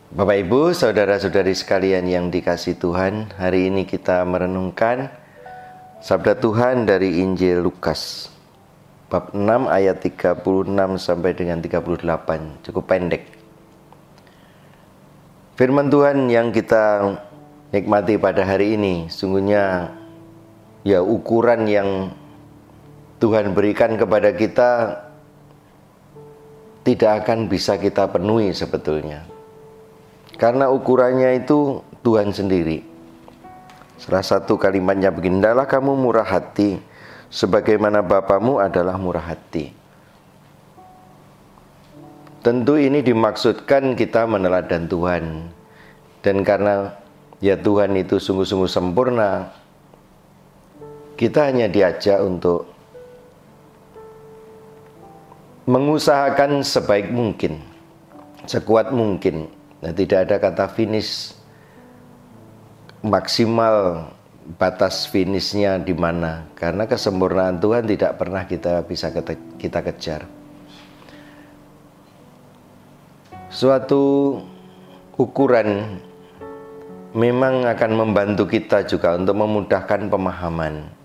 Bapak Ibu, saudara-saudari sekalian yang dikasihi Tuhan, hari ini kita merenungkan sabda Tuhan dari Injil Lukas bab 6 ayat 36 sampai dengan 38, cukup pendek. Firman Tuhan yang kita nikmati pada hari ini sungguhnya ukuran yang Tuhan berikan kepada kita tidak akan bisa kita penuhi sebetulnya. Karena ukurannya itu Tuhan sendiri. Salah satu kalimatnya begini, "Hendaklah kamu murah hati, sebagaimana Bapamu adalah murah hati." Tentu ini dimaksudkan kita meneladan Tuhan. Dan karena Tuhan itu sungguh-sungguh sempurna, kita hanya diajak untuk mengusahakan sebaik mungkin, sekuat mungkin. Nah, tidak ada kata finish maksimal, batas finishnya di mana, karena kesempurnaan Tuhan tidak pernah kita bisa kita kejar. Suatu ukuran memang akan membantu kita juga untuk memudahkan pemahaman.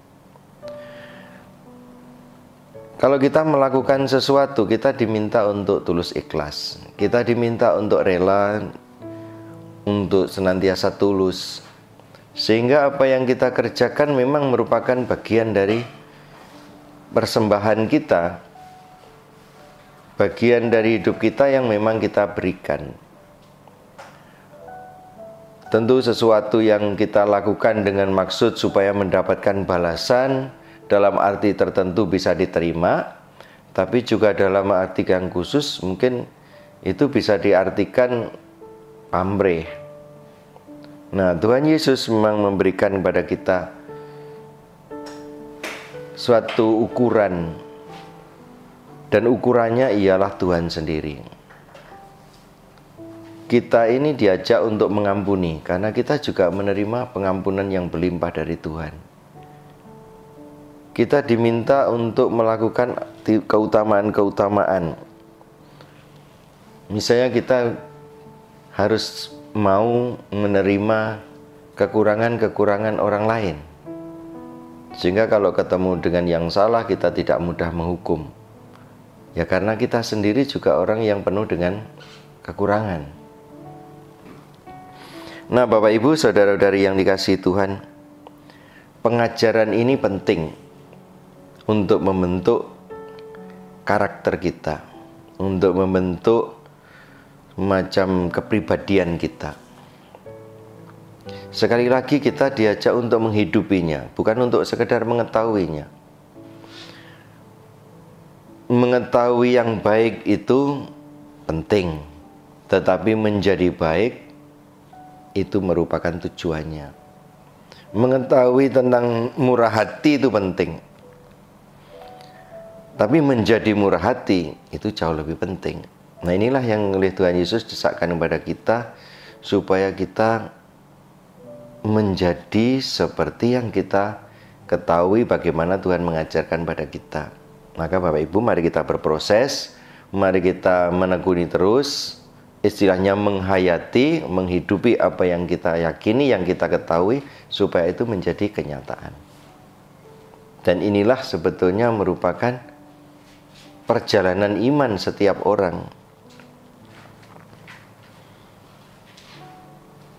Kalau kita melakukan sesuatu, kita diminta untuk tulus ikhlas. Kita diminta untuk rela, untuk senantiasa tulus. Sehingga apa yang kita kerjakan memang merupakan bagian dari persembahan kita. Bagian dari hidup kita yang memang kita berikan. Tentu sesuatu yang kita lakukan dengan maksud supaya mendapatkan balasan, dalam arti tertentu bisa diterima, tapi juga dalam arti yang khusus mungkin itu bisa diartikan pamrih. Nah, Tuhan Yesus memang memberikan kepada kita suatu ukuran, dan ukurannya ialah Tuhan sendiri. Kita ini diajak untuk mengampuni, karena kita juga menerima pengampunan yang berlimpah dari Tuhan. Kita diminta untuk melakukan keutamaan-keutamaan. Misalnya kita harus mau menerima kekurangan-kekurangan orang lain. Sehingga kalau ketemu dengan yang salah, kita tidak mudah menghukum. Ya karena kita sendiri juga orang yang penuh dengan kekurangan. Nah, Bapak Ibu, saudara-saudari yang dikasihi Tuhan, pengajaran ini penting untuk membentuk karakter kita, untuk membentuk macam kepribadian kita. Sekali lagi kita diajak untuk menghidupinya, bukan untuk sekedar mengetahuinya. Mengetahui yang baik itu penting, tetapi menjadi baik itu merupakan tujuannya. Mengetahui tentang murah hati itu penting, tapi menjadi murah hati itu jauh lebih penting. Nah, inilah yang oleh Tuhan Yesus desakkan kepada kita, supaya kita menjadi seperti yang kita ketahui bagaimana Tuhan mengajarkan pada kita. Maka Bapak Ibu, mari kita berproses, mari kita menekuni terus, istilahnya menghayati, menghidupi apa yang kita yakini, yang kita ketahui, supaya itu menjadi kenyataan. Dan inilah sebetulnya merupakan perjalanan iman setiap orang.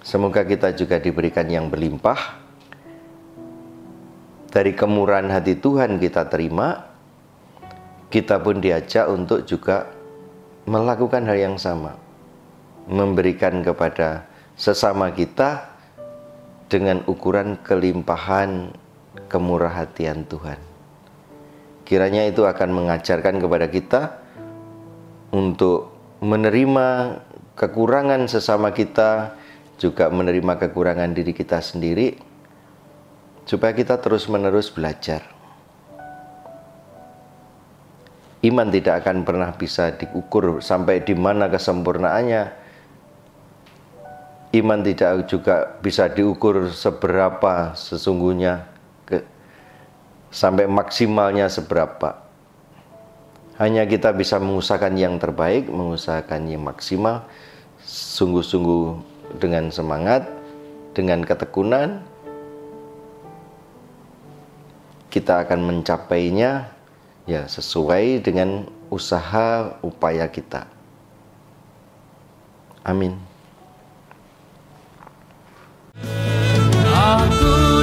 Semoga kita juga diberikan yang berlimpah. Dari kemurahan hati Tuhan kita terima, kita pun diajak untuk juga melakukan hal yang sama, memberikan kepada sesama kita dengan ukuran kelimpahan kemurahhatian Tuhan. Kiranya itu akan mengajarkan kepada kita untuk menerima kekurangan sesama kita, juga menerima kekurangan diri kita sendiri, supaya kita terus-menerus belajar. Iman tidak akan pernah bisa diukur sampai di mana kesempurnaannya. Iman tidak juga bisa diukur seberapa sesungguhnya, sampai maksimalnya seberapa. Hanya kita bisa mengusahakan yang terbaik, mengusahakan yang maksimal, sungguh-sungguh dengan semangat, dengan ketekunan, kita akan mencapainya ya sesuai dengan usaha upaya kita. Amin. Aku